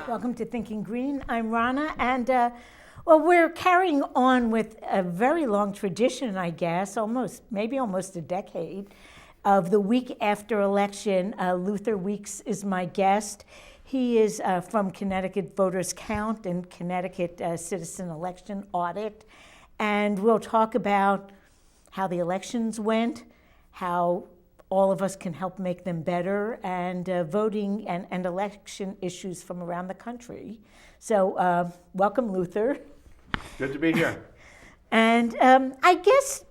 Welcome to Thinking Green. I'm Rana, and we're carrying on with a very long tradition, I guess, maybe almost a decade, of the week after election. Luther Weeks is my guest. He is from Connecticut Voters Count and Connecticut Citizen Election Audit, and we'll talk about how the elections went, how all of us can help make them better, and voting and election issues from around the country. So welcome, Luther. Good to be here. And I guess,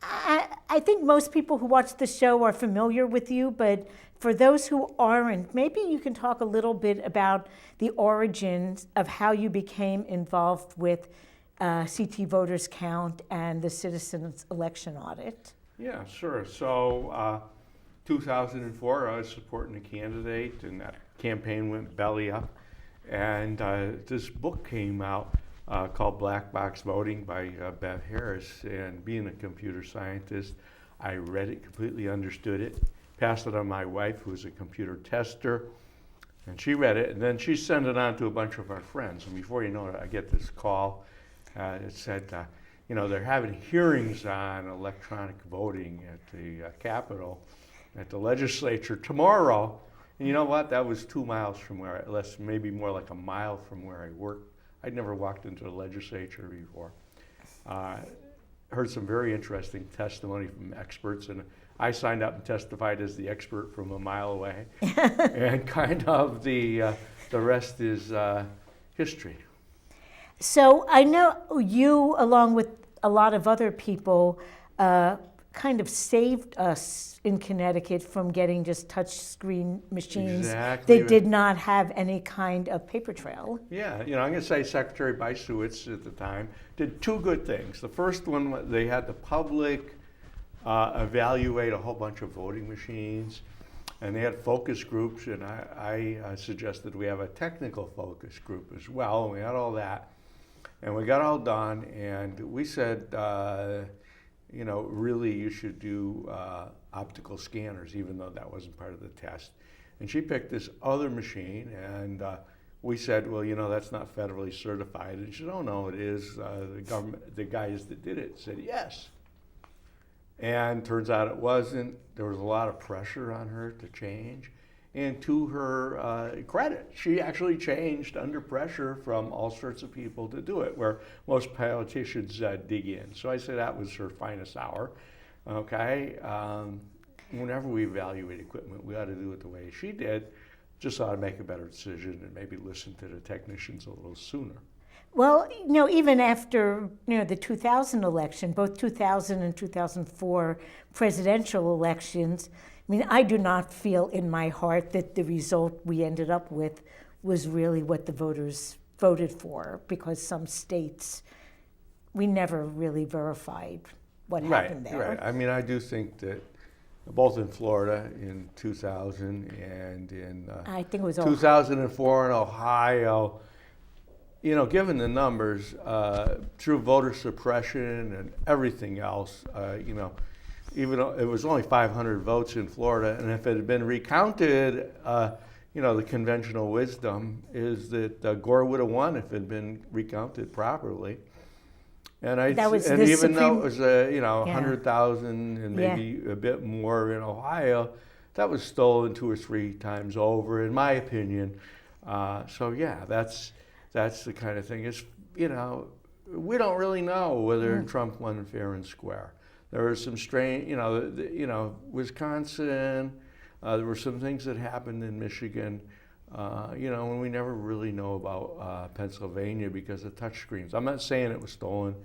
I think most people who watch the show are familiar with you, but for those who aren't, maybe you can talk a little bit about the origins of how you became involved with CT Voters Count and the Citizens Election Audit. Yeah, sure. So 2004, I was supporting a candidate, and that campaign went belly up. And this book came out called Black Box Voting by Bev Harris. And being a computer scientist, I read it, completely understood it, passed it on my wife, who's a computer tester, and she read it, and then she sent it on to a bunch of our friends. And before you know it, I get this call. It said, they're having hearings on electronic voting at the Capitol, at the legislature tomorrow. And you know what? That was 2 miles from where maybe more like a mile from where I worked. I'd never walked into the legislature before. Heard some very interesting testimony from experts, and I signed up and testified as the expert from a mile away. And kind of the rest is history. So I know you, along with a lot of other people, kind of saved us in Connecticut from getting just touch screen machines that did not have any kind of paper trail. Yeah, I'm going to say Secretary Bysiewicz at the time did two good things. The first one, they had the public evaluate a whole bunch of voting machines, and they had focus groups, and I suggested we have a technical focus group as well, and we had all that. And we got all done, and we said, really you should do optical scanners, even though that wasn't part of the test. And she picked this other machine, and we said, well, that's not federally certified. And she said, oh, no, it is. The guys that did it said yes. And turns out it wasn't. There was a lot of pressure on her to change. And to her credit, she actually changed under pressure from all sorts of people to do it, where most politicians dig in. So I say that was her finest hour. Okay, whenever we evaluate equipment, we ought to do it the way she did. Just ought to make a better decision and maybe listen to the technicians a little sooner. Well, even after the 2000 election, both 2000 and 2004 presidential elections, I do not feel in my heart that the result we ended up with was really what the voters voted for, because some states, we never really verified what happened there. Right. I do think that both in Florida in 2000 and in I think it was 2004 in Ohio, given the numbers, through voter suppression and everything else, even though it was only 500 votes in Florida, and if it had been recounted, the conventional wisdom is that Gore would have won if it had been recounted properly. And even though it was 100,000 and maybe a bit more in Ohio, that was stolen 2 or 3 times over, in my opinion. That's the kind of thing. We don't really know whether Trump won fair and square. There were some strange, Wisconsin, there were some things that happened in Michigan, and we never really know about Pennsylvania because of touchscreens. I'm not saying it was stolen.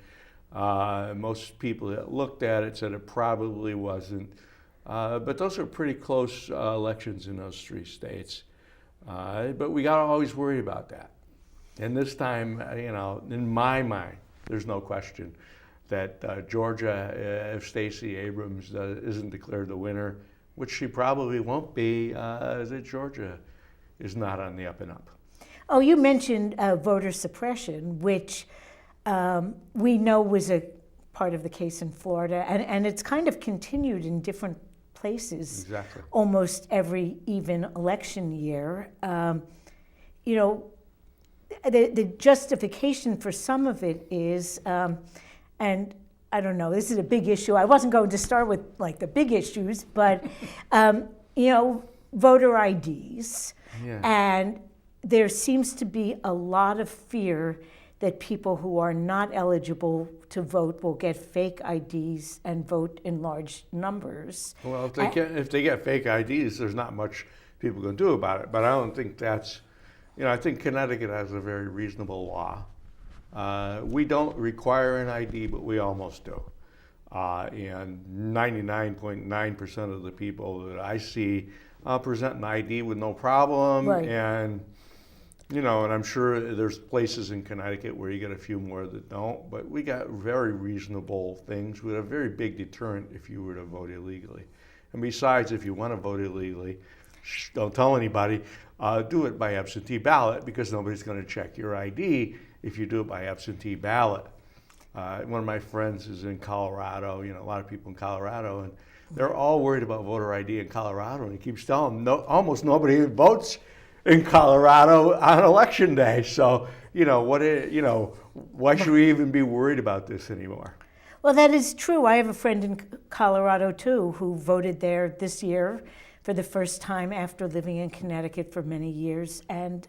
Most people that looked at it said it probably wasn't. But those are pretty close elections in those 3 states. But we got to always worry about that. And this time, in my mind, there's no question that Georgia, if Stacey Abrams isn't declared the winner, which she probably won't be, that Georgia is not on the up and up. Oh, you mentioned voter suppression, which we know was a part of the case in Florida, and it's kind of continued in different places. Exactly. Almost every even election year. the justification for some of it is, and I don't know, this is a big issue. I wasn't going to start with like the big issues, but voter IDs. Yeah. And there seems to be a lot of fear that people who are not eligible to vote will get fake IDs and vote in large numbers. Well, if they get fake IDs, there's not much people can do about it. But I don't think that's, I think Connecticut has a very reasonable law. We don't require an ID, but we almost do. And 99.9% of the people that I see present an ID with no problem. Right. And and I'm sure there's places in Connecticut where you get a few more that don't, but we got very reasonable things with a very big deterrent if you were to vote illegally. And besides, if you want to vote illegally, don't tell anybody, do it by absentee ballot, because nobody's going to check your ID if you do it by absentee ballot. One of my friends is in Colorado, a lot of people in Colorado, and they're all worried about voter ID in Colorado, and he keeps telling them almost nobody votes in Colorado on election day. So, why should we even be worried about this anymore? Well, that is true. I have a friend in Colorado, too, who voted there this year for the first time after living in Connecticut for many years. And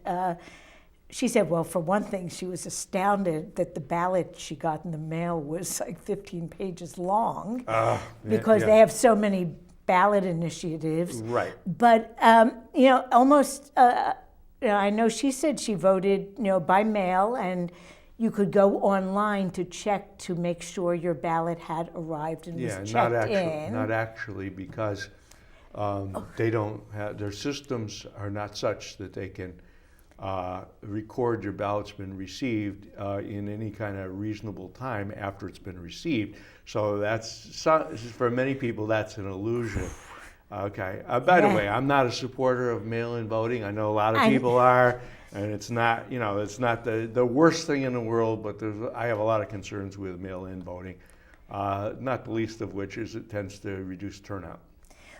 she said, well, for one thing, she was astounded that the ballot she got in the mail was like 15 pages long because they have so many ballot initiatives. Right. But, almost, I know she said she voted, by mail, and you could go online to check to make sure your ballot had arrived and was checked in. Not actually, because they don't have, their systems are not such that they can record your ballot's been received in any kind of reasonable time after it's been received. So for many people, that's an illusion. Okay. By the way, I'm not a supporter of mail-in voting. I know a lot of people are, and it's not, it's not the worst thing in the world. But I have a lot of concerns with mail-in voting. Not the least of which is it tends to reduce turnout.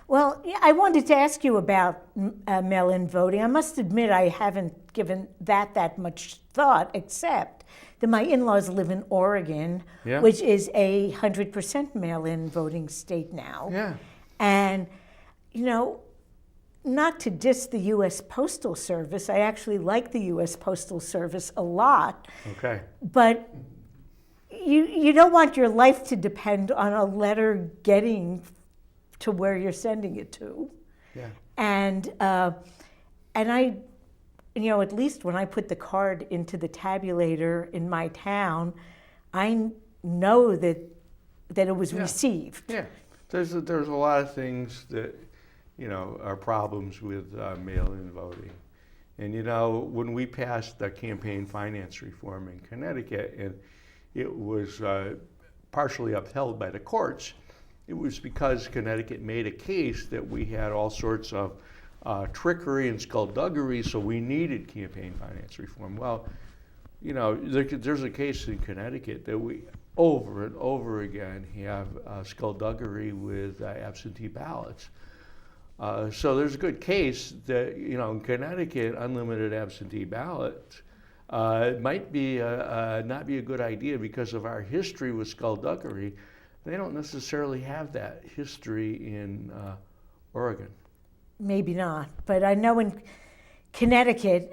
Well, I wanted to ask you about mail-in voting. I must admit I haven't given that much thought, except that my in-laws live in Oregon, which is 100% mail-in voting state now. Yeah. And, not to diss the U.S. Postal Service, I actually like the U.S. Postal Service a lot. Okay. But you don't want your life to depend on a letter getting to where you're sending it to. Yeah. And I, at least when I put the card into the tabulator in my town, I know that it was received. Yeah. There's a lot of things that, are problems with mail-in voting. And, when we passed the campaign finance reform in Connecticut, and it was partially upheld by the courts, it was because Connecticut made a case that we had all sorts of trickery and skullduggery, so we needed campaign finance reform. Well, there's a case in Connecticut that we over and over again have skullduggery with absentee ballots. So there's a good case that, in Connecticut, unlimited absentee ballots might be not be a good idea because of our history with skullduggery. They don't necessarily have that history in Oregon. Maybe not, but I know in Connecticut,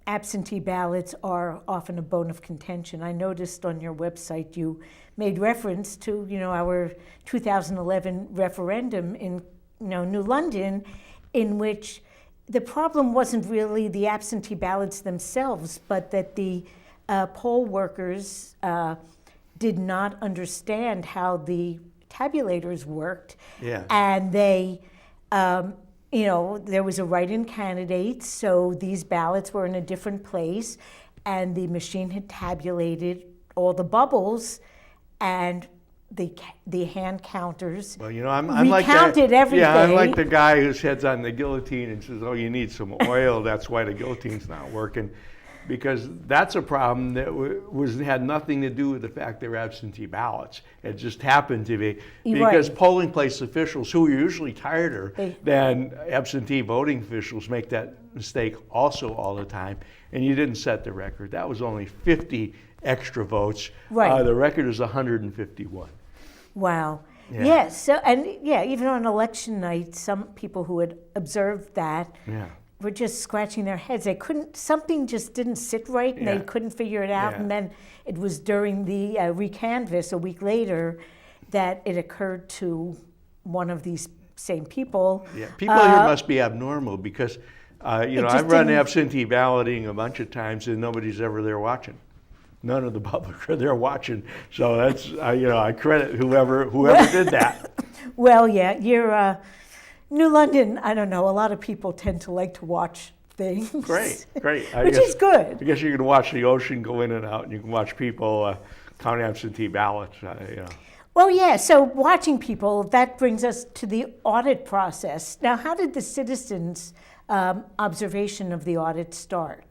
absentee ballots are often a bone of contention. I noticed on your website you made reference to, our 2011 referendum in, New London, in which the problem wasn't really the absentee ballots themselves, but that the poll workers did not understand how the tabulators worked. Yeah. And they, there was a write-in candidate, so these ballots were in a different place, and the machine had tabulated all the bubbles, and the hand counters I'm recounted everything. Yeah, I'm like the guy whose head's on the guillotine and says, "Oh, you need some oil. That's why the guillotine's not working." because that's a problem that had nothing to do with the fact they were absentee ballots. It just happened to be because Right. polling place officials, who are usually tighter They- than absentee voting officials, make that mistake also all the time. And you didn't set the record. That was only 50 extra votes. Right. The record is 151. Wow. Yeah. Yes. So, and yeah, even on election night, some people who had observed that Yeah. were just scratching their heads. They couldn't, something just didn't sit right, and Yeah. they couldn't figure it out. Yeah. And then it was during the recanvass a week later that it occurred to one of these same people. Yeah, people here must be abnormal because, just I've run didn't- absentee balloting a bunch of times and nobody's ever there watching. None of the public are there watching. So that's, I credit whoever did that. Well, yeah, you're New London. I don't know. A lot of people tend to like to watch things. Great. Which is good. I guess you can watch the ocean go in and out and you can watch people count absentee ballots, Well, yeah, so watching people, that brings us to the audit process. Now, how did the citizens' observation of the audit start?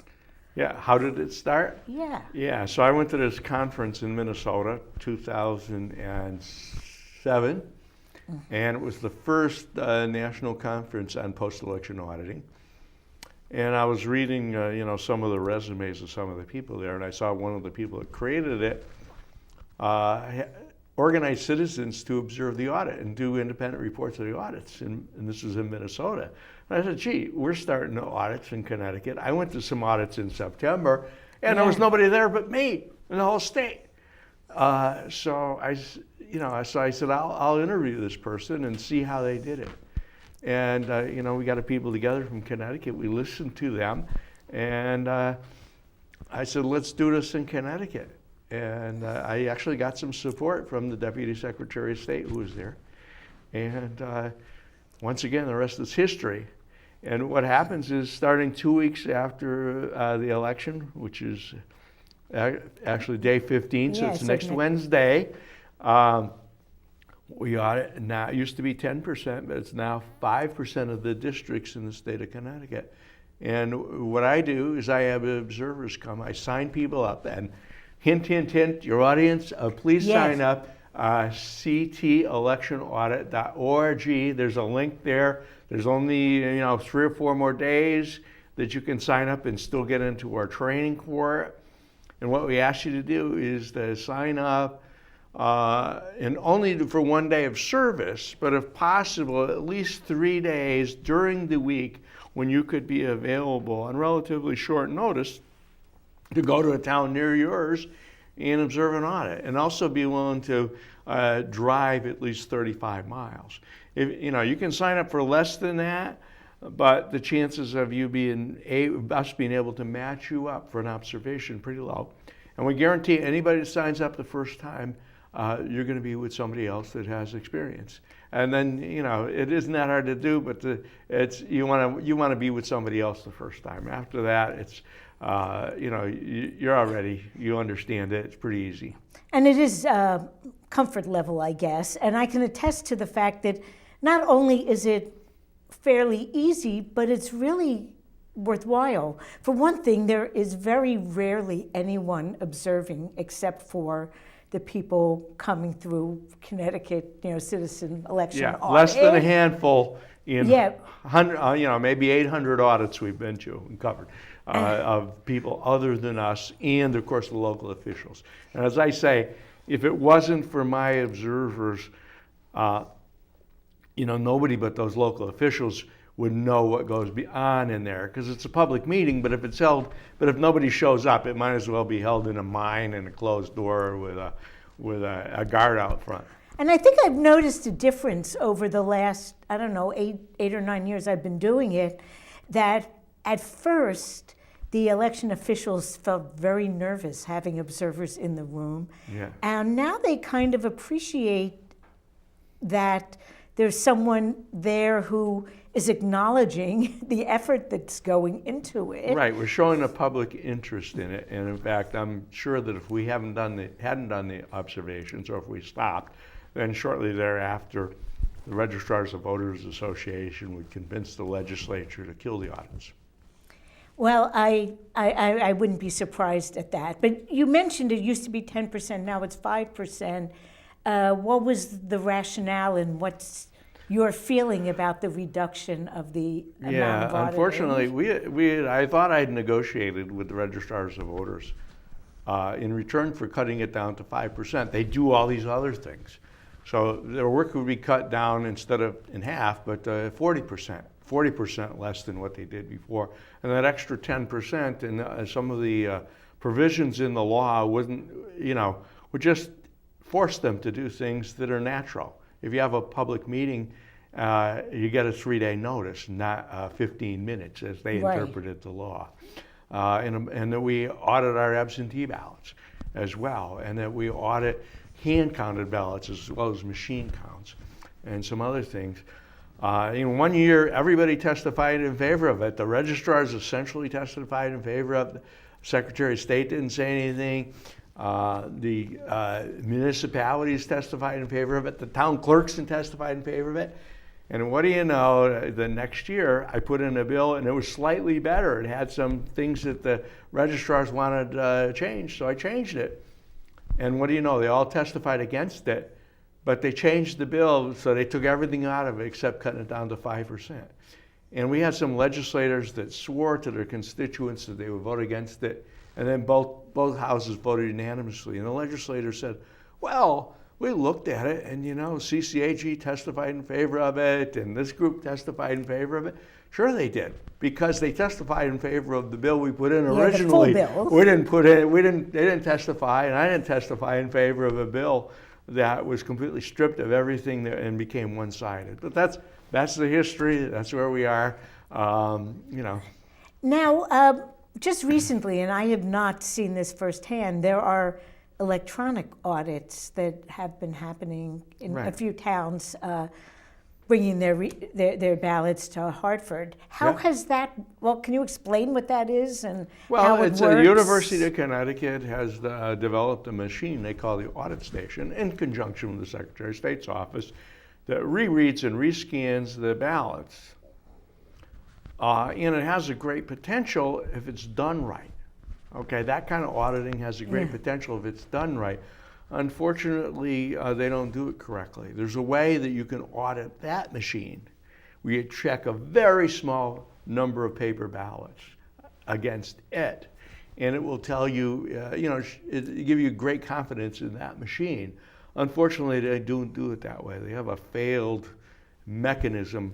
Yeah, how did it start? Yeah. Yeah, so I went to this conference in Minnesota, 2007, and it was the first national conference on post-election auditing. And I was reading, some of the resumes of some of the people there, and I saw one of the people that created it organize citizens to observe the audit and do independent reports of the audits, and this was in Minnesota. And I said, gee, we're starting audits in Connecticut. I went to some audits in September, and there was nobody there but me in the whole state. So I said, I'll interview this person and see how they did it. And, we got people together from Connecticut. We listened to them, and I said, let's do this in Connecticut. And I actually got some support from the Deputy Secretary of State who was there. And once again, the rest is history. And what happens is starting 2 weeks after the election, which is actually day 15, so Yeah, it's so next Wednesday, we audit. Now, it used to be 10%, but it's now 5% of the districts in the state of Connecticut. And what I do is I have observers come. I sign people up, and hint, hint, hint, your audience, please sign up, ctelectionaudit.org. There's a link there. There's only 3 or 4 more days that you can sign up and still get into our training for it. And what we ask you to do is to sign up and only for 1 day of service, but if possible, at least 3 days during the week when you could be available on relatively short notice to go to a town near yours and observe an audit, and also be willing to drive at least 35 miles. If, you can sign up for less than that, but the chances of us being able to match you up for an observation pretty low. And we guarantee anybody that signs up the first time, you're going to be with somebody else that has experience. And then, it isn't that hard to do, but you want to be with somebody else the first time. After that, it's you understand it. It's pretty easy. And it is comfort level, I guess. And I can attest to the fact that not only is it fairly easy, but it's really worthwhile. For one thing, there is very rarely anyone observing except for the people coming through Connecticut, citizen election audit. Less than a handful in Yeah. maybe 800 audits we've been to and covered of people other than us, and of course the local officials. And as I say, if it wasn't for my observers, nobody but those local officials would know what goes on in there, because it's a public meeting. But if nobody shows up, it might as well be held in a mine in a closed door with a guard out front. And I think I've noticed a difference over the last, 8 or 9 years I've been doing it, that at first the election officials felt very nervous having observers in the room. Yeah. And now they kind of appreciate that there's someone there who is acknowledging the effort that's going into it. Right, we're showing a public interest in it, and in fact, I'm sure that if we hadn't done the observations, or if we stopped, then shortly thereafter, the Registrars of Voters Association would convince the legislature to kill the audits. Well, I wouldn't be surprised at that. But you mentioned it used to be 10%, now it's 5%. What was the rationale and what's your feeling about the reduction of the amount Yeah, of auditing? unfortunately, I thought I'd negotiated with the registrars of voters in return for cutting it down to 5%. They do all these other things. So their work would be cut down instead of in half, but 40% less than what they did before. And that extra 10% and some of the provisions in the law would just force them to do things that are natural. If you have a public meeting, you get a 3-day notice, not 15 minutes as they Right. interpreted the law. And that we audit our absentee ballots as well, and that we audit hand-counted ballots as well as machine counts and some other things. In 1 year, everybody testified in favor of it. The registrars essentially testified in favor of it. Secretary of State didn't say anything. The municipalities testified in favor of it. The town clerks testified in favor of it. And what do you know, the next year I put in a bill and it was slightly better. It had some things that the registrars wanted changed, so I changed it. And what do you know, they all testified against it, but they changed the bill, so they took everything out of it except cutting it down to 5%. And we had some legislators that swore to their constituents that they would vote against it, and then both houses voted unanimously. And the legislator said, well, we looked at it, and CCAG testified in favor of it, and this group testified in favor of it. Sure they did, because they testified in favor of the bill we put in originally. The full bill. They didn't testify, and I didn't testify in favor of a bill that was completely stripped of everything and became one-sided. But that's the history. That's where we are. Now, just recently, and I have not seen this firsthand, there are electronic audits that have been happening in a few towns, bringing their ballots to Hartford. How has that? Well, can you explain what that is and how it works? Well, the University of Connecticut has developed a machine they call the Audit Station in conjunction with the Secretary of State's office that rereads and rescans the ballots. And it has a great potential if it's done right. Okay, that kind of auditing has a great potential if it's done right. Unfortunately, they don't do it correctly. There's a way that you can audit that machine where you check a very small number of paper ballots against it, and it will tell you, give you great confidence in that machine. Unfortunately, they don't do it that way. They have a failed mechanism,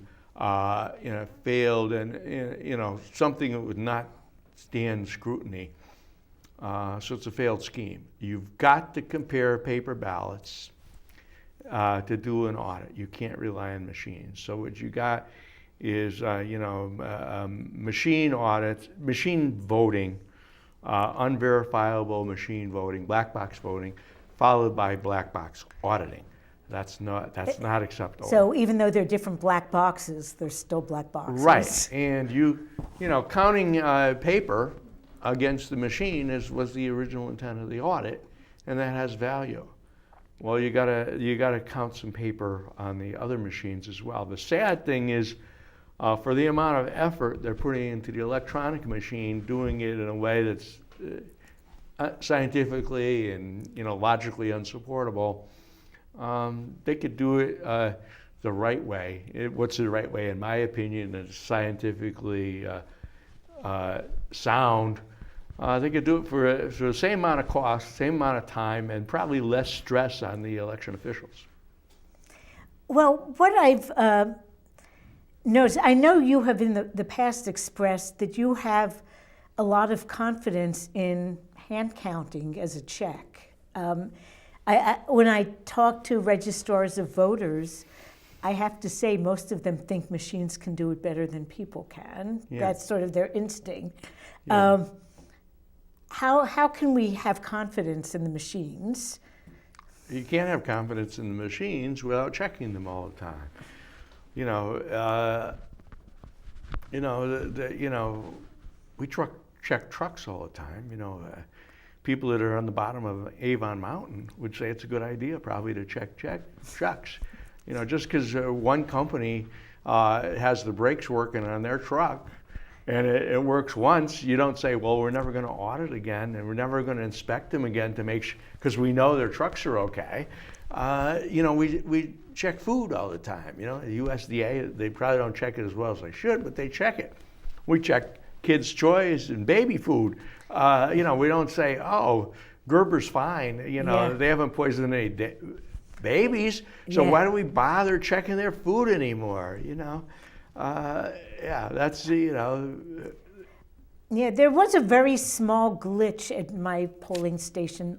failed and, something that would not stand scrutiny. So it's a failed scheme. You've got to compare paper ballots to do an audit. You can't rely on machines. So what you got is, machine audits, machine voting, unverifiable machine voting, black box voting, followed by black box auditing. That's not acceptable. So even though they're different black boxes, they're still black boxes. Right, and counting paper against the machine was the original intent of the audit, and that has value. Well, you gotta count some paper on the other machines as well. The sad thing is, for the amount of effort they're putting into the electronic machine, doing it in a way that's scientifically and logically unsupportable, they could do it the right way. What's the right way? In my opinion, it's scientifically sound. They could do it for the same amount of cost, same amount of time, and probably less stress on the election officials. Well, what I've noticed, I know you have in the past expressed that you have a lot of confidence in hand counting as a check. When I talk to registrars of voters, I have to say most of them think machines can do it better than people can. Yeah. That's sort of their instinct. Yeah. How can we have confidence in the machines? You can't have confidence in the machines without checking them all the time. We check trucks all the time. People that are on the bottom of Avon Mountain would say it's a good idea probably to check trucks. Just because one company has the brakes working on their truck, and it works once, you don't say, well, we're never going to audit again, and we're never going to inspect them again to make sure, because we know their trucks are okay. We check food all the time. The USDA, they probably don't check it as well as they should, but they check it. We check Kids' Choice and baby food. We don't say, oh, Gerber's fine. They haven't poisoned any babies, so why do we bother checking their food anymore? That's Yeah, there was a very small glitch at my polling station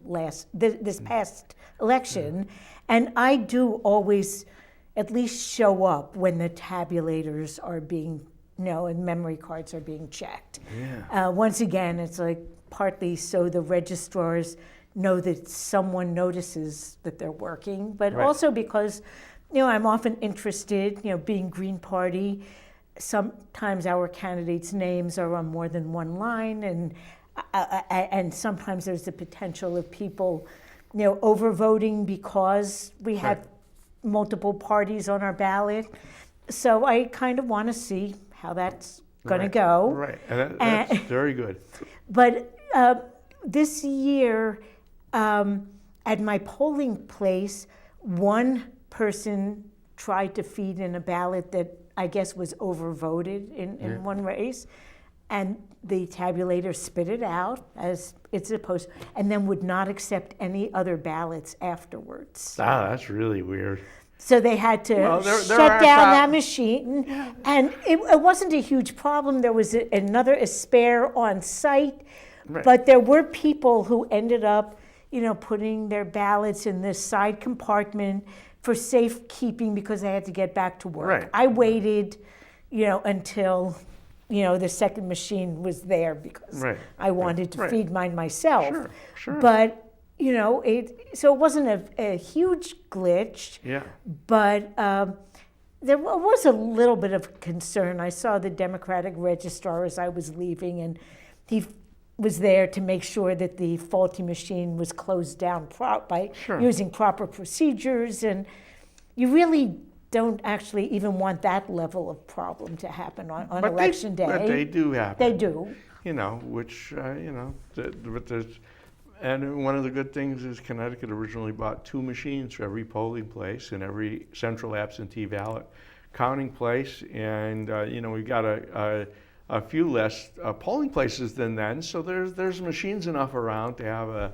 this past election, and I do always at least show up when the tabulators are being, and memory cards are being checked. Yeah. Once again, it's like partly so the registrars know that someone notices that they're working, but Right. also because, I'm often interested, being Green Party, sometimes our candidates' names are on more than one line, and sometimes there's the potential of people, overvoting because we have Right. multiple parties on our ballot. So I kind of want to see how that's going to go. Right, and that's very good. But this year, at my polling place, one person tried to feed in a ballot that I guess was overvoted in one race, and the tabulator spit it out as it's supposed, and then would not accept any other ballots afterwards. That's really weird. So they had to There shut are down that machine, and it wasn't a huge problem. There was a spare on site, Right. but there were people who ended up, putting their ballots in this side compartment for safekeeping because they had to get back to work. Right. I waited, until, the second machine was there because Right. I wanted to Right. feed mine myself. Sure. But so it wasn't a huge glitch. Yeah. But there was a little bit of concern. I saw the Democratic registrar as I was leaving, and he was there to make sure that the faulty machine was closed down by Sure. using proper procedures. And you really don't actually even want that level of problem to happen on But election day. But they do happen. They do. But there's, and one of the good things is Connecticut originally bought 2 machines for every polling place and every central absentee ballot counting place, and we've got a few less polling places than then, so there's machines enough around to have a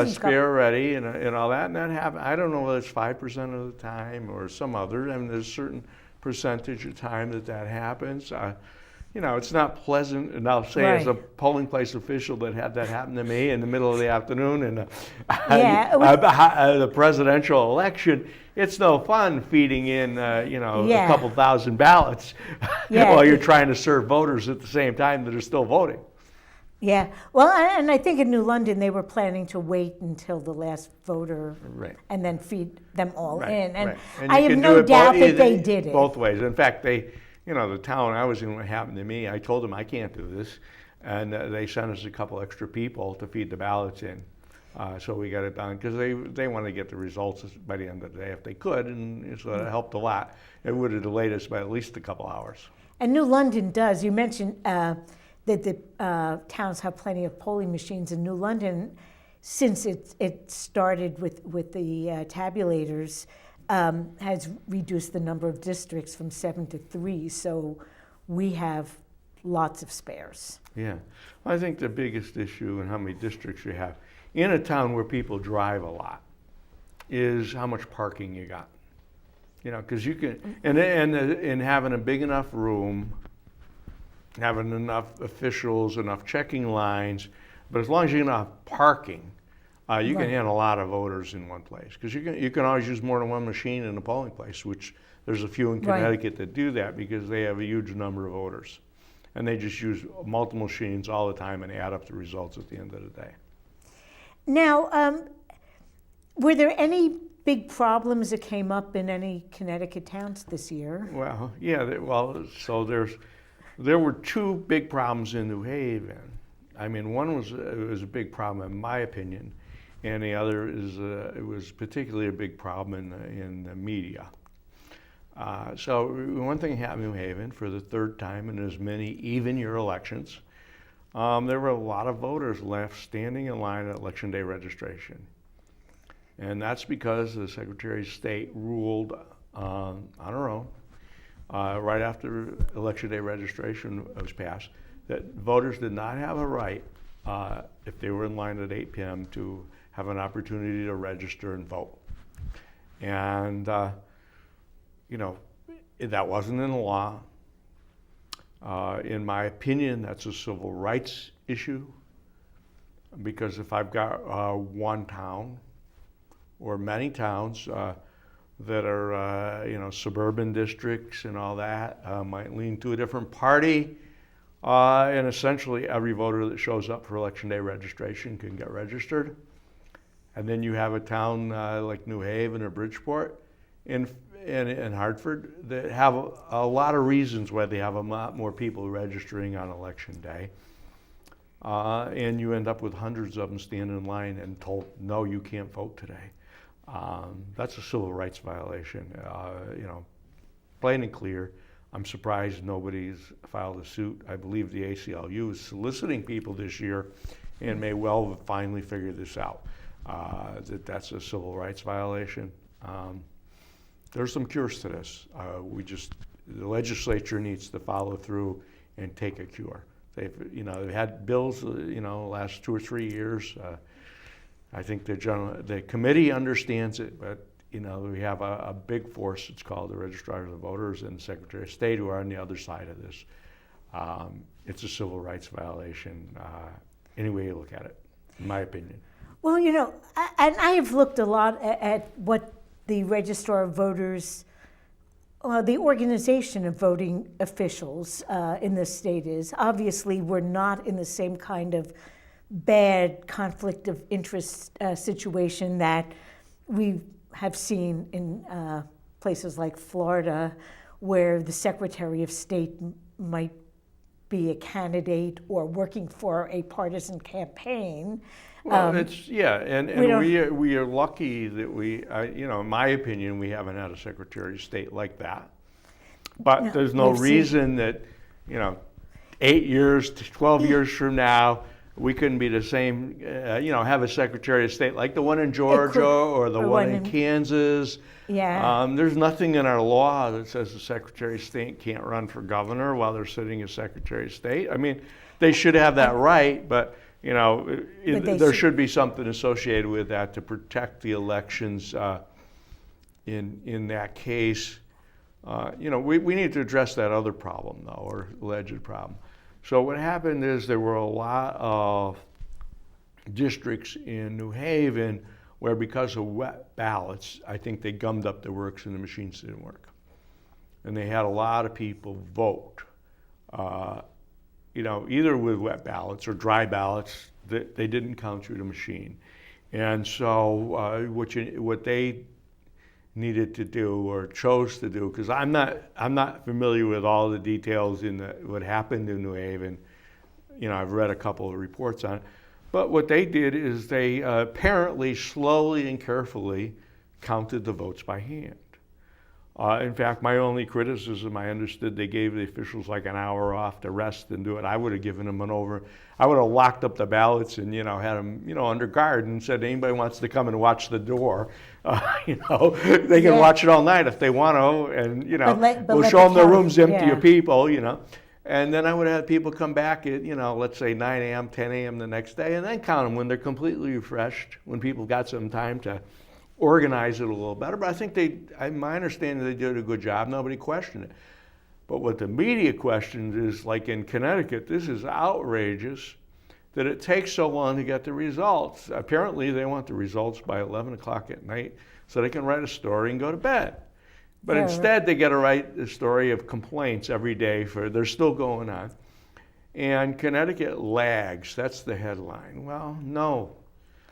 spare ready and all that, and that happens. I don't know whether it's 5% of the time or some other. I mean, there's a certain percentage of time that happens. It's not pleasant, and I'll say as a polling place official that had that happen to me in the middle of the afternoon in the presidential election. It's no fun feeding in, a couple thousand ballots while you're trying to serve voters at the same time that are still voting. Yeah, well, and I think in New London they were planning to wait until the last voter and then feed them all in. And I have no doubt that they did it. Both ways. In fact, the town I was in, what happened to me, I told them I can't do this, and they sent us a couple extra people to feed the ballots in. So we got it done because they wanted to get the results by the end of the day if they could, and so it helped a lot. It would have delayed us by at least a couple hours. And New London does. You mentioned that the towns have plenty of polling machines in New London. Since it started with the tabulators, has reduced the number of districts from 7 to 3. So we have lots of spares. Yeah, I think the biggest issue in how many districts you have in a town where people drive a lot is how much parking you got. Because you can, and having a big enough room, having enough officials, enough checking lines, but as long as you have enough parking, you can handle a lot of voters in one place. Because you can always use more than one machine in a polling place, which there's a few in Connecticut that do that because they have a huge number of voters. And they just use multiple machines all the time and add up the results at the end of the day. Now, were there any big problems that came up in any Connecticut towns this year? Well, yeah. There were 2 big problems in New Haven. I mean, one was a big problem in my opinion, and the other is it was particularly a big problem in the media. So one thing happened in New Haven for the third time in as many even-year elections. There were a lot of voters left standing in line at Election Day registration. And that's because the Secretary of State ruled on her own, right after Election Day registration was passed, that voters did not have a right, if they were in line at 8 p.m., to have an opportunity to register and vote. And, that wasn't in the law. In my opinion, that's a civil rights issue, because if I've got one town or many towns that are, suburban districts and all that, might lean to a different party, and essentially every voter that shows up for Election Day registration can get registered. And then you have a town like New Haven or Bridgeport in Hartford that have a lot of reasons why they have a lot more people registering on Election Day. And you end up with hundreds of them standing in line and told, no, you can't vote today. That's a civil rights violation, plain and clear. I'm surprised nobody's filed a suit. I believe the ACLU is soliciting people this year and may well have finally figured this out, that's a civil rights violation. There's some cures to this. The legislature needs to follow through and take a cure. They've had bills, last 2 or 3 years. I think the committee understands it, but we have a big force. It's called the Registrar of the Voters and the Secretary of State, who are on the other side of this. It's a civil rights violation, any way you look at it, in my opinion. Well, and I have looked a lot at what the Registrar of Voters, the organization of voting officials in this state is. Obviously, we're not in the same kind of bad conflict of interest situation that we have seen in places like Florida, where the Secretary of State might be a candidate or working for a partisan campaign. Well, and we are lucky that in my opinion, we haven't had a Secretary of State like that. But there's no reason that, 8 years to 12 years from now, we couldn't be the same, have a Secretary of State like the one in Georgia or the one in Kansas. Yeah. There's nothing in our law that says the Secretary of State can't run for governor while they're sitting as Secretary of State. I mean, they should have that right, but there should be something associated with that to protect the elections in that case. We need to address that other problem, though, or alleged problem. So what happened is there were a lot of districts in New Haven where, because of wet ballots, I think they gummed up the works and the machines didn't work. And they had a lot of people vote, either with wet ballots or dry ballots that they didn't count through the machine. And so what they needed to do or chose to do, because I'm not familiar with all the details in what happened in New Haven. I've read a couple of reports on it. But what they did is they apparently slowly and carefully counted the votes by hand. In fact, my only criticism, I understood they gave the officials like an hour off to rest and do it. I would have given them I would have locked up the ballots and, had them, under guard and said, anybody wants to come and watch the door, they can watch it all night if they want to, and, we'll show them the rooms empty of people, And then I would have people come back at, let's say 9 a.m., 10 a.m. the next day, and then count them when they're completely refreshed, when people got some time to organize it a little better. But I think my understanding, they did a good job. Nobody questioned it. But what the media questioned is, like in Connecticut, this is outrageous that it takes so long to get the results. Apparently, they want the results by 11 o'clock at night so they can write a story and go to bed. But instead, they get to write a story of complaints every day they're still going on. And Connecticut lags. That's the headline. Well, no.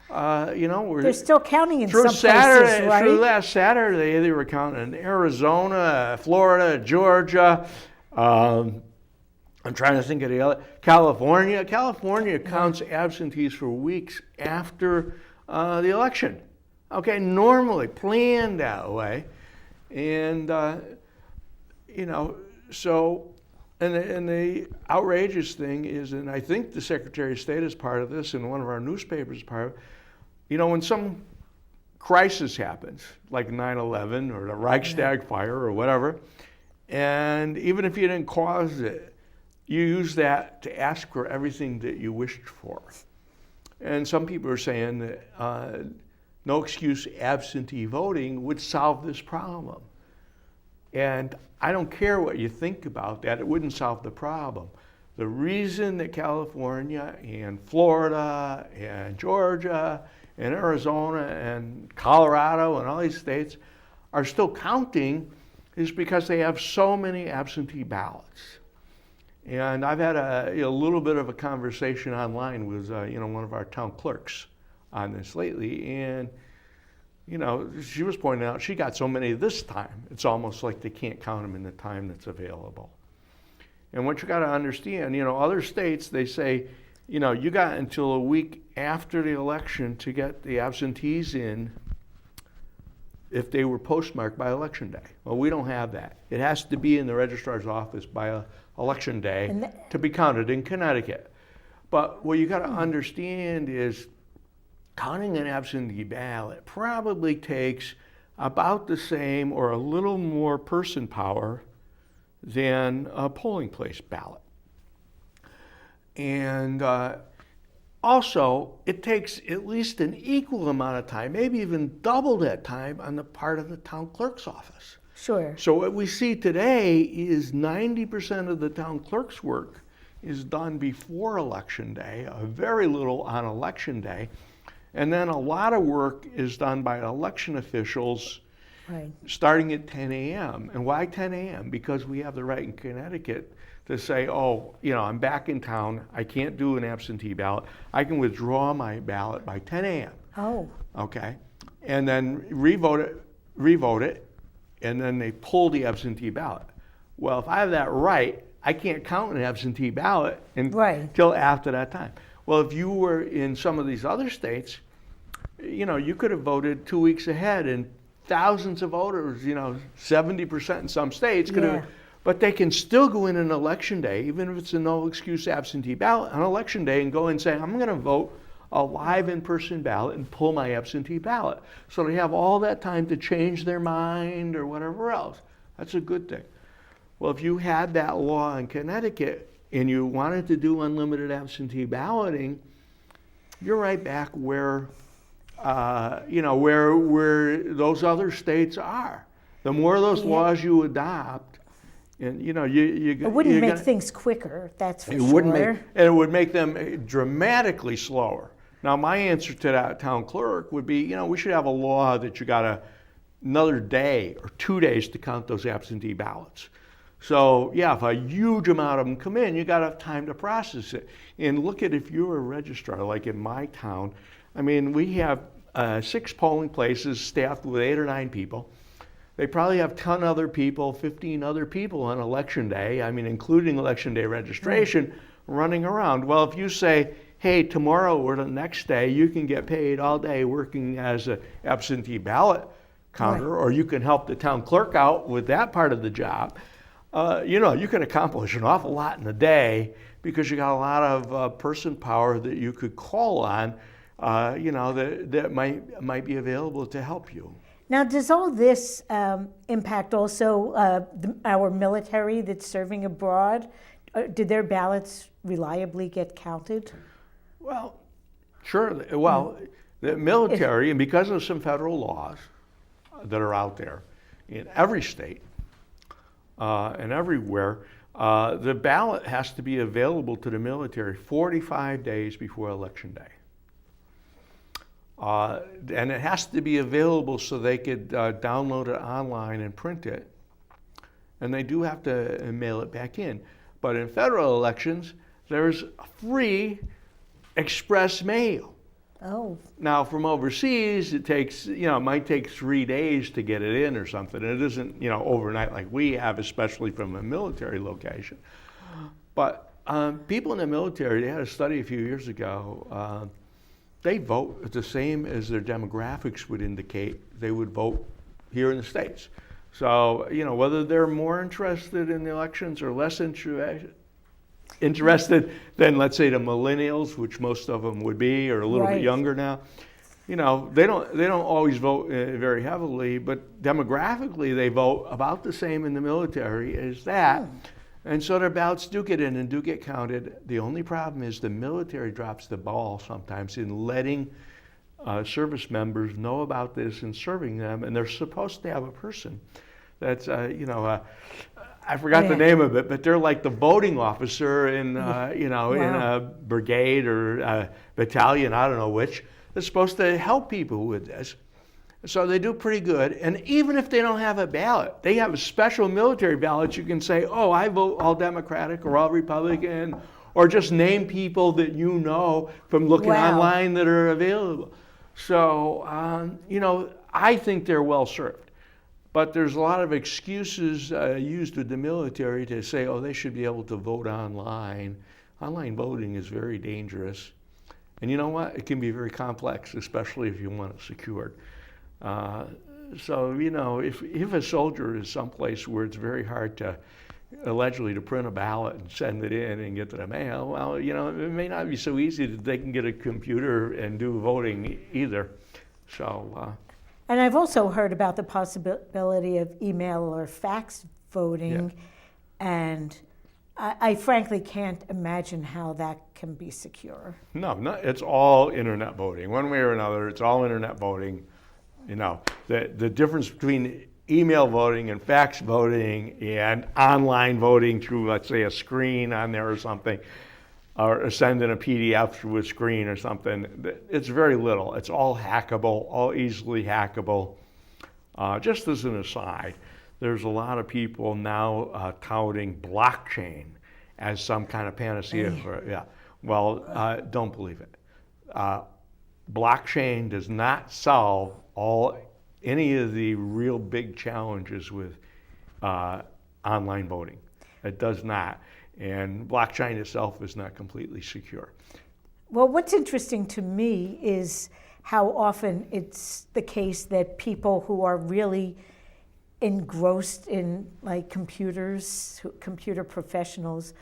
They're still counting in some places, right? Through last Saturday, they were counting in Arizona, Florida, Georgia. I'm trying to think of the other. California. California counts absentees for weeks after the election. Okay, normally planned that way. And you know, so, and the outrageous thing is, and I think the Secretary of State is part of this, and one of our newspapers is part of it, you know, when some crisis happens, like 9/11 or the Reichstag fire or whatever, and even if you didn't cause it, you use that to ask for everything that you wished for. And some people are saying that no excuse absentee voting would solve this problem. And I don't care what you think about that, it wouldn't solve the problem. The reason that California and Florida and Georgia and Arizona and Colorado and all these states are still counting is because they have so many absentee ballots. And I've had a little bit of a conversation online with one of our town clerks on this lately, and she was pointing out she got so many this time. It's almost like they can't count them in the time that's available. And what you got to understand, other states, they say, you got until a week after the election to get the absentees in if they were postmarked by Election Day. Well, we don't have that. It has to be in the registrar's office by Election Day to be counted in Connecticut. But what you got to understand is counting an absentee ballot probably takes about the same or a little more person power than a polling place ballot. And also, it takes at least an equal amount of time, maybe even double that time on the part of the town clerk's office. Sure. So what we see today is 90% of the town clerk's work is done before Election Day, very little on Election Day, and then a lot of work is done by election officials starting at 10 a.m. And why 10 a.m.? Because we have the right in Connecticut to say, I'm back in town, I can't do an absentee ballot, I can withdraw my ballot by 10 a.m. Oh. Okay, and then revote it, and then they pull the absentee ballot. Well, if I have that right, I can't count an absentee ballot until after that time. Well, if you were in some of these other states, you could have voted 2 weeks ahead, and thousands of voters, 70% in some states could have. But they can still go in on Election Day, even if it's a no excuse absentee ballot, on Election Day and go and say, I'm going to vote a live in-person ballot and pull my absentee ballot. So they have all that time to change their mind or whatever else. That's a good thing. Well, if you had that law in Connecticut and you wanted to do unlimited absentee balloting, you're right back where, where those other states are. The more of those laws you adopt, and it wouldn't make things quicker, that's for sure. It would make them dramatically slower. Now, my answer to that town clerk would be, we should have a law that you got another day or 2 days to count those absentee ballots. So, if a huge amount of them come in, you got to have time to process it. And look at if you're a registrar, like in my town, we have 6 polling places staffed with 8 or 9 people. They probably have 10 other people, 15 other people on Election Day, including Election Day registration, running around. Well, if you say, hey, tomorrow or the next day, you can get paid all day working as an absentee ballot counter, or you can help the town clerk out with that part of the job, you can accomplish an awful lot in a day because you got a lot of person power that you could call on, that might be available to help you. Now, does all this impact also our military that's serving abroad? Did their ballots reliably get counted? Well, sure. Well, the military, and because of some federal laws that are out there in every state and everywhere, the ballot has to be available to the military 45 days before Election Day. And it has to be available so they could download it online and print it. And they do have to mail it back in. But in federal elections, there's free express mail. Oh. Now, from overseas, it takes, it might take 3 days to get it in or something. It isn't, overnight like we have, especially from a military location. But people in the military, they had a study a few years ago. They vote the same as their demographics would indicate they would vote here in the States. So, whether they're more interested in the elections or less interested than, let's say, the millennials, which most of them would be, or a little bit Right. younger now, they don't always vote very heavily, but demographically they vote about the same in the military as that. And so their ballots do get in and do get counted. The only problem is the military drops the ball sometimes in letting service members know about this and serving them, and they're supposed to have a person that's, I forgot the name of it, but they're like the voting officer in, in a brigade or a battalion, I don't know which, that's supposed to help people with this. So they do pretty good. And even if they don't have a ballot, they have a special military ballot. You can say, oh, I vote all Democratic or all Republican, or just name people that you know from looking online that are available. So, I think they're well served. But there's a lot of excuses used with the military to say, oh, they should be able to vote online. Online voting is very dangerous. And you know what? It can be very complex, especially if you want it secured. So, if a soldier is someplace where it's very hard to, allegedly, to print a ballot and send it in and get to the mail, well, it may not be so easy that they can get a computer and do voting either. So. And I've also heard about the possibility of email or fax voting, and I frankly can't imagine how that can be secure. No, it's all internet voting. One way or another, it's all internet voting. The difference between email voting and fax voting and online voting through, let's say, a screen on there or something, or sending a PDF through a screen or something, it's very little. It's all hackable, all easily hackable. Just as an aside, there's a lot of people now touting blockchain as some kind of panacea for, Well, don't believe it. Blockchain does not solve any of the real big challenges with online voting. It does not. And blockchain itself is not completely secure. Well, what's interesting to me is how often it's the case that people who are really engrossed in computers, computer professionals,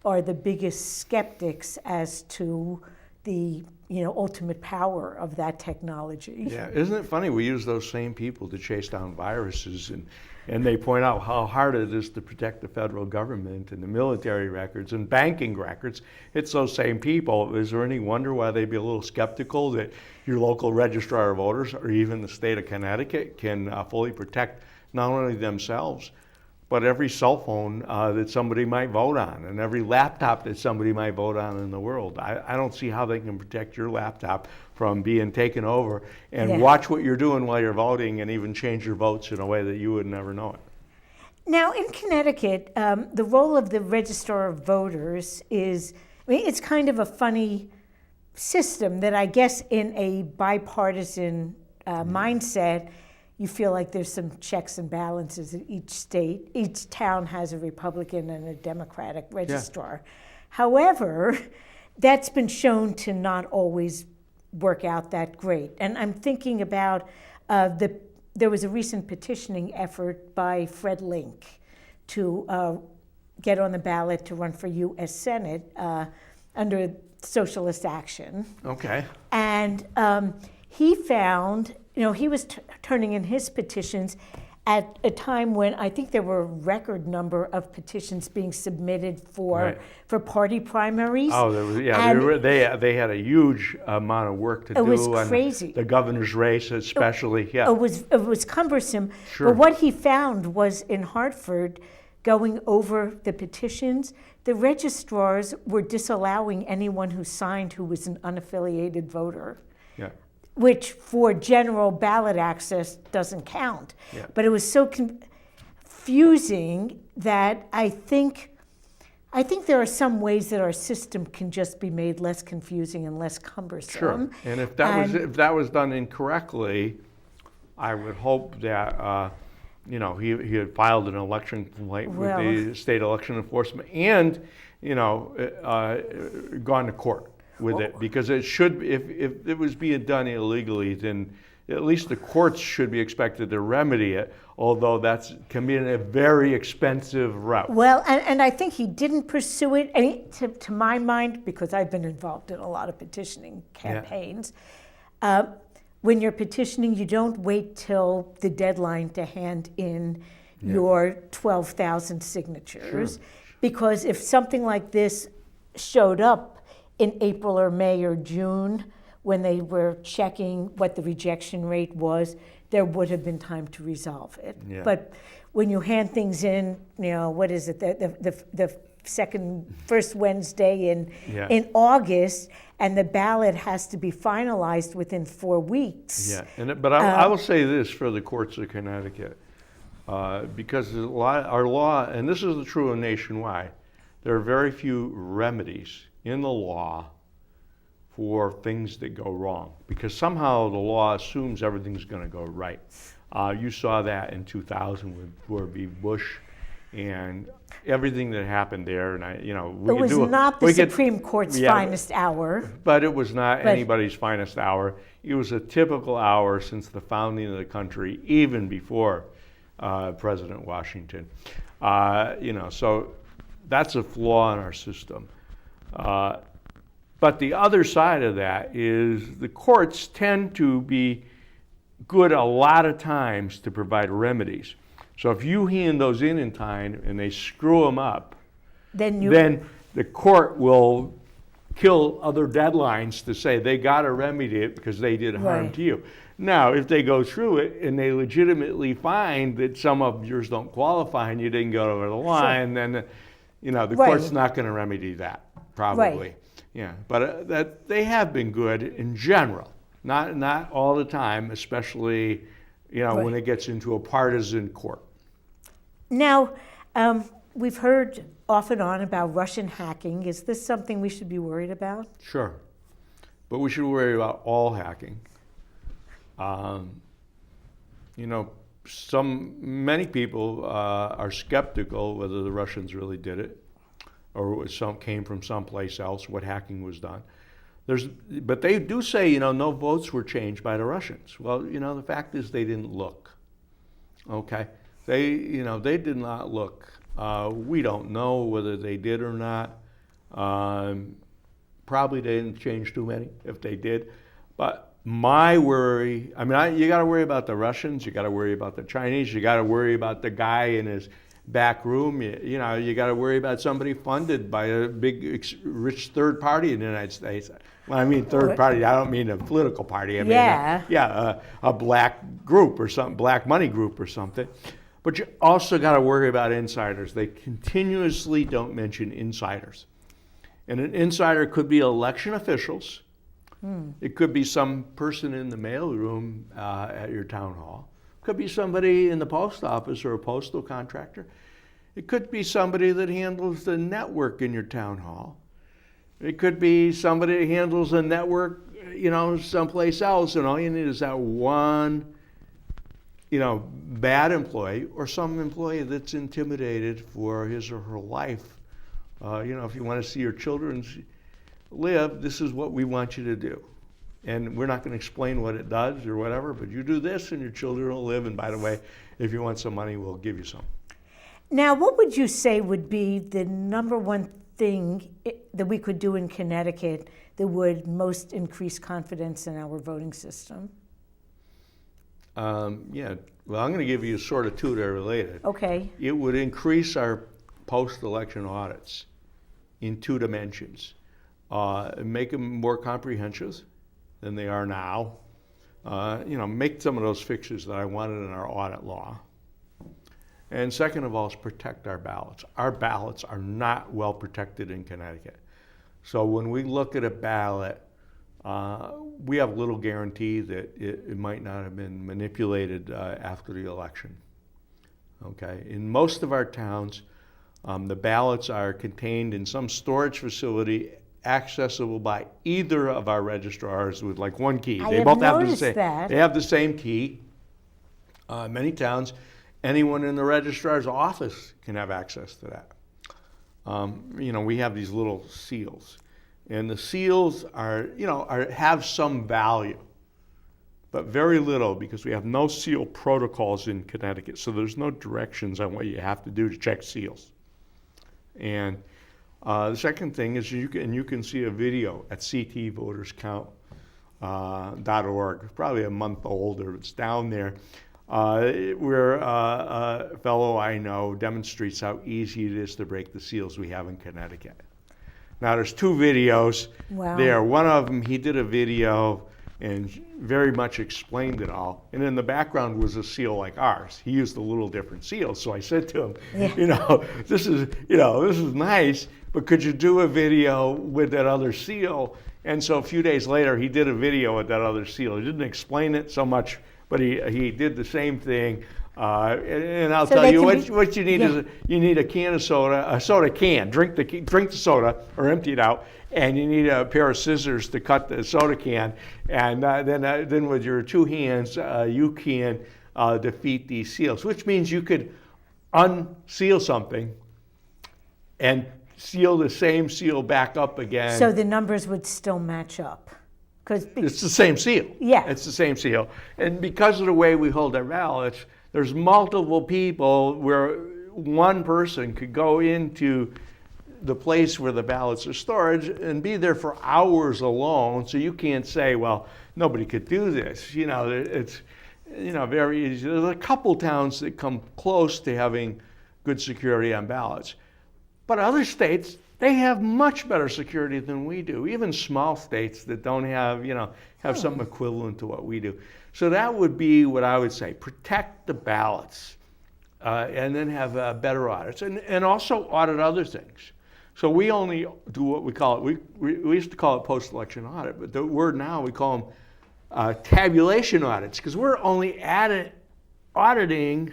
are the biggest skeptics as to the ultimate power of that technology. Yeah, isn't it funny? We use those same people to chase down viruses, and they point out how hard it is to protect the federal government and the military records and banking records. It's those same people. Is there any wonder why they'd be a little skeptical that your local registrar of voters or even the state of Connecticut can fully protect not only themselves, but every cell phone that somebody might vote on and every laptop that somebody might vote on in the world? I don't see how they can protect your laptop from being taken over and watch what you're doing while you're voting and even change your votes in a way that you would never know it. Now, in Connecticut, the role of the Registrar of Voters is, it's kind of a funny system that I guess in a bipartisan mindset, you feel like there's some checks and balances in each state. Each town has a Republican and a Democratic registrar. However, that's been shown to not always work out that great. And I'm thinking about there was a recent petitioning effort by Fred Link to get on the ballot to run for U.S. Senate under Socialist Action. Okay. And he found, he was turning in his petitions at a time when I think there were a record number of petitions being submitted for party primaries. Oh, they had a huge amount of work to do. It was on crazy. The governor's race, especially. It was cumbersome. Sure. But what he found was in Hartford, going over the petitions, the registrars were disallowing anyone who signed who was an unaffiliated voter. Yeah. Which for general ballot access doesn't count. Yeah. But it was so confusing that I think there are some ways that our system can just be made less confusing and less cumbersome. Sure. And if that was done incorrectly, I would hope that he had filed an election complaint with the state election enforcement and gone to court with it, because it should, if it was being done illegally, then at least the courts should be expected to remedy it, although that can be a very expensive route. Well, and I think he didn't pursue it, to my mind, because I've been involved in a lot of petitioning campaigns. When you're petitioning, you don't wait till the deadline to hand in your 12,000 signatures. Sure. Because if something like this showed up in April or May or June, when they were checking what the rejection rate was, there would have been time to resolve it. Yeah. But when you hand things in, what is it, the first Wednesday in August, and the ballot has to be finalized within 4 weeks. Yeah, but I will say this for the courts of Connecticut, because our law, and this is true nationwide, there are very few remedies in the law for things that go wrong, because somehow the law assumes everything's going to go right. You saw that in 2000 with George V. Bush, and everything that happened there. And it was not the Supreme Court's finest hour. But it was not anybody's finest hour. It was a typical hour since the founding of the country, even before President Washington. So that's a flaw in our system. But the other side of that is the courts tend to be good a lot of times to provide remedies. So if you hand those in time and they screw them up, then the court will kill other deadlines to say they got to remedy it because they did harm to you. Now, if they go through it and they legitimately find that some of yours don't qualify and you didn't go over the line, then the court's not going to remedy that, probably. Right. Yeah, but that they have been good in general, not all the time, especially when it gets into a partisan court. Now, we've heard off and on about Russian hacking. Is this something we should be worried about? Sure, but we should worry about all hacking. Many people are skeptical whether the Russians really did it, or came from someplace else, what hacking was done. But they do say, no votes were changed by the Russians. Well, the fact is they didn't look. Okay, they did not look. We don't know whether they did or not. Probably they didn't change too many if they did. But my worry, you got to worry about the Russians, you got to worry about the Chinese, you got to worry about the guy in his back room. You got to worry about somebody funded by a big rich third party in the United States. Well, I mean third party. I don't mean a political party. I mean a black group or something, black money group or something. But you also got to worry about insiders. They continuously don't mention insiders, and an insider could be election officials. It could be some person in the mailroom at your town hall. Could be somebody in the post office or a postal contractor. It could be somebody that handles the network in your town hall. It could be somebody that handles a network, someplace else, and all you need is that one, bad employee or some employee that's intimidated for his or her life. If you want to see your children live, this is what we want you to do. And we're not going to explain what it does or whatever, but you do this and your children will live. And by the way, if you want some money, we'll give you some. Now, what would you say would be the number one thing that we could do in Connecticut that would most increase confidence in our voting system? Well, I'm going to give you sort of two that are related. Okay. It would increase our post-election audits in two dimensions. Make them more comprehensive than they are now. Make some of those fixes that I wanted in our audit law. And second of all is protect our ballots. Our ballots are not well protected in Connecticut. So when we look at a ballot, we have little guarantee that it might not have been manipulated after the election. Okay, in most of our towns, the ballots are contained in some storage facility accessible by either of our registrars with like one key. They both have the same. They have the same key. Many towns, anyone in the registrar's office can have access to that. We have these little seals, and the seals have some value. but very little because we have no seal protocols in Connecticut. So there's no directions on what you have to do to check seals. And the second thing is you can see a video at ctvoterscount.org, probably a month old, or it's down there, where a fellow I know demonstrates how easy it is to break the seals we have in Connecticut. Now there's 2 videos there. One of them, he did a video and very much explained it all. And in the background was a seal like ours. He used a little different seal. So I said to him, this is nice, but could you do a video with that other seal? And so a few days later, he did a video with that other seal. He didn't explain it so much, but he did the same thing. And I'll tell you what you need is you need a can of soda, a soda can. Drink the soda or empty it out, and you need a pair of scissors to cut the soda can. And then with your 2 hands, you can defeat these seals, which means you could unseal something and seal the same seal back up again. So the numbers would still match up. It's the same seal. Yeah. It's the same seal. And because of the way we hold our ballots, there's multiple people where one person could go into the place where the ballots are stored and be there for hours alone. So you can't say, well, nobody could do this. It's very easy. There's a couple towns that come close to having good security on ballots. But other states, they have much better security than we do. Even small states that don't have, have something equivalent to what we do. So that would be what I would say. Protect the ballots and then have better audits and also audit other things. So we only do what we call it, we used to call it post-election audit, but the word now we call them tabulation audits because we're only auditing.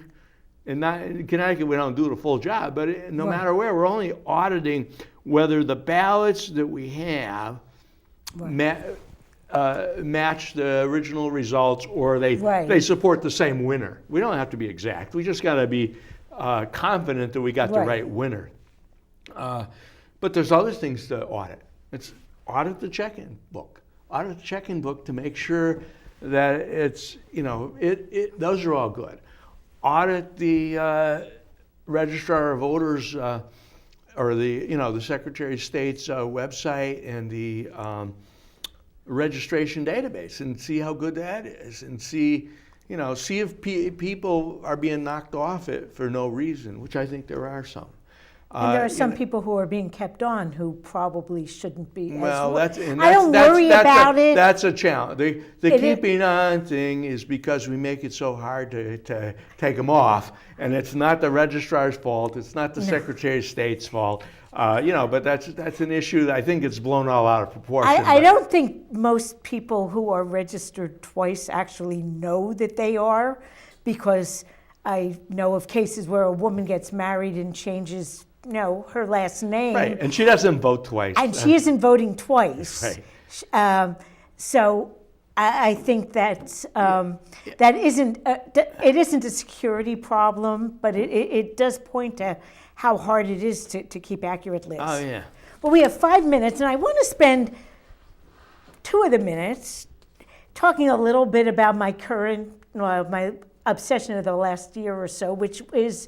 And in Connecticut, we don't do the full job, but no matter where, we're only auditing whether the ballots that we have match the original results or they support the same winner. We don't have to be exact. We just got to be confident that we got the right winner. But there's other things to audit. It's audit the check-in book. Audit the check-in book to make sure that it's, those are all good. Audit the registrar of voters or the Secretary of State's website and the registration database and see how good that is and see if people are being knocked off it for no reason, which I think there are some. And there are some people who are being kept on who probably shouldn't be. Well, I don't worry about it. That's a challenge. The keeping on thing is because we make it so hard to take them off, and it's not the registrar's fault. It's not the Secretary of State's fault. But that's an issue that I think it's blown all out of proportion. I don't think most people who are registered twice actually know that they are, because I know of cases where a woman gets married and changes her last name. Right, and she doesn't vote twice. And she isn't voting twice. Right. So I think that that isn't it isn't a security problem, but it does point to how hard it is to keep accurate lists. Oh, yeah. Well, we have 5 minutes, and I want to spend 2 of the minutes talking a little bit about my my obsession of the last year or so, which is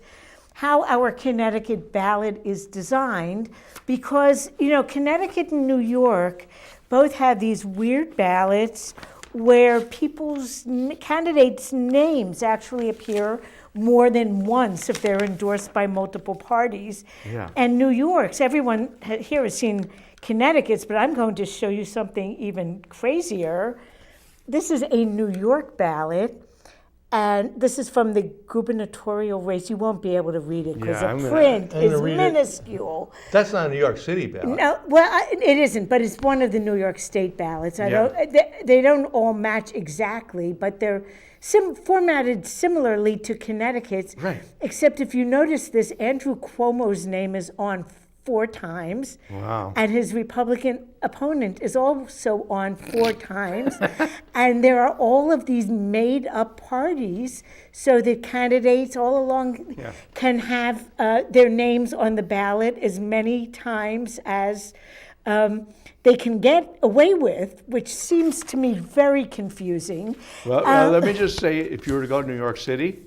how our Connecticut ballot is designed, because Connecticut and New York both have these weird ballots where people's candidates' names actually appear more than once if they're endorsed by multiple parties. Yeah. And New York's, everyone here has seen Connecticut's, but I'm going to show you something even crazier. This is a New York ballot. And this is from the gubernatorial race. You won't be able to read it because the print is minuscule. That's not a New York City ballot. No, well, it isn't, but it's one of the New York State ballots. They don't all match exactly, but they're formatted similarly to Connecticut's. Right. Except if you notice this, Andrew Cuomo's name is on 4 times. Wow. And his Republican opponent is also on 4 times. And there are all of these made up parties so that candidates all along can have their names on the ballot as many times as they can get away with, which seems to me very confusing. Well, let me just say, if you were to go to New York City,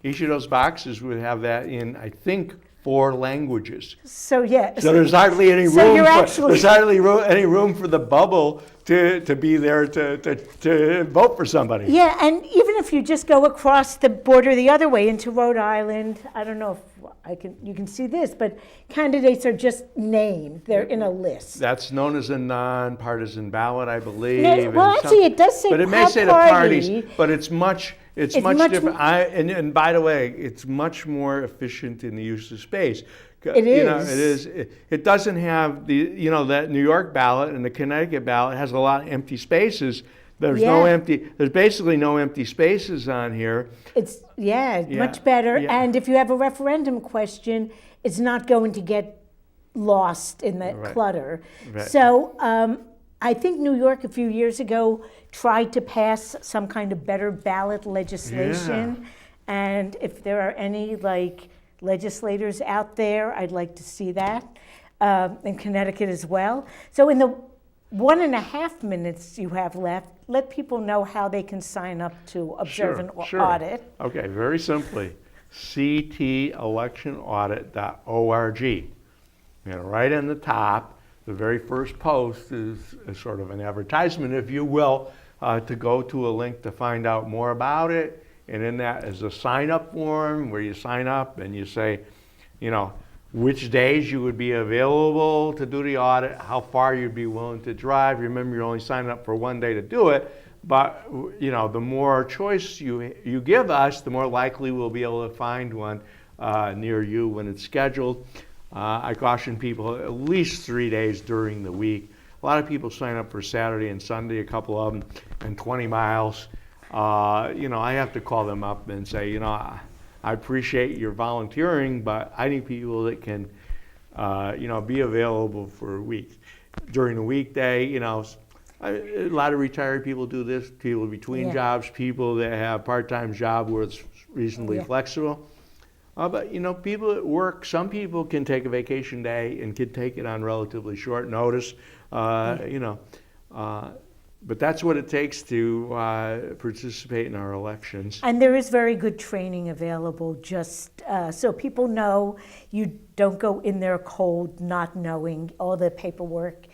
each of those boxes would have that in, I think, 4 languages. So yeah. So there's hardly any room. So you're There's hardly any room for the bubble to be there to vote for somebody. Yeah, and even if you just go across the border the other way into Rhode Island, I don't know if you can see this, but candidates are just named. They're in a list. That's known as a nonpartisan ballot, I believe. No, well, actually, it does say but it may say the party. parties, but it's much much different. And by the way, it's much more efficient in the use of space. It You know, is. it is. It doesn't have that New York ballot and the Connecticut ballot has a lot of empty spaces. There's There's basically no empty spaces on here. It's Yeah, much better. yeah. And if you have a referendum question, it's not going to get lost in the Right. clutter. Right. So I think New York a few years ago tried to pass some kind of better ballot legislation. And if there are any legislators out there, I'd like to see that in Connecticut as well. So in the 1.5 minutes you have left, let people know how they can sign up to observe an audit. Okay, very simply, ctelectionaudit.org. And right in the top, the very first post is sort of an advertisement, if you will, to go to a link to find out more about it. And in that is a sign-up form where you sign up and you say, which days you would be available to do the audit, how far you'd be willing to drive. Remember, you're only signing up for 1 day to do it, but the more choice you give us, the more likely we'll be able to find one near you when it's scheduled. I caution people at least 3 days during the week. A lot of people sign up for Saturday and Sunday, a couple of them, and 20 miles. I have to call them up and say, I appreciate your volunteering, but I need people that can, be available for a week. During the weekday, a lot of retired people do this, people between jobs, people that have part-time job where it's reasonably flexible. But people at work, some people can take a vacation day and can take it on relatively short notice, but that's what it takes to participate in our elections. And there is very good training available, just so people know you don't go in there cold, not knowing all the paperwork.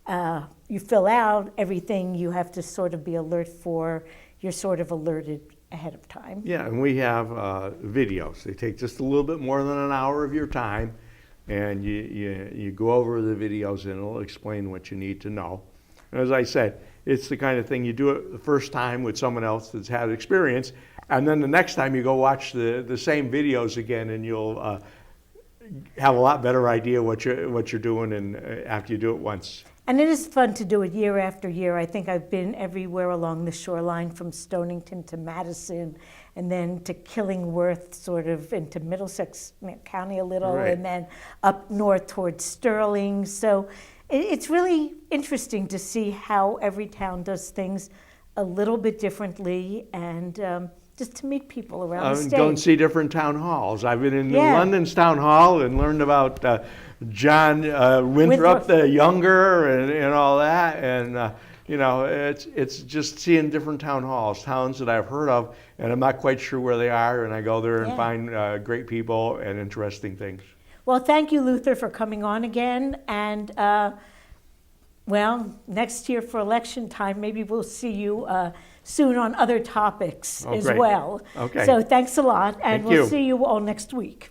You fill out everything you have to sort of be alert for. You're sort of alerted ahead of time. Yeah, and we have videos. They take just a little bit more than an hour of your time, and you go over the videos and it'll explain what you need to know. And as I said, it's the kind of thing you do it the first time with someone else that's had experience, and then the next time you go watch the same videos again, and you'll have a lot better idea what you're doing, and after you do it once. And it is fun to do it year after year. I think I've been everywhere along the shoreline, from Stonington to Madison, and then to Killingworth, sort of into Middlesex County a little, Right. and then up north towards Sterling. So it's really interesting to see how every town does things a little bit differently, and just to meet people around the state. Go and see different town halls. I've been in Yeah. London's town hall and learned about John Winthrop the Younger and all that. And it's just seeing different town halls, towns that I've heard of, and I'm not quite sure where they are. And I go there and find great people and interesting things. Well, thank you, Luther, for coming on again. And next year for election time, maybe we'll see you soon on other topics as great. well. Okay. So thanks a lot, and Thank we'll you. see you all next week.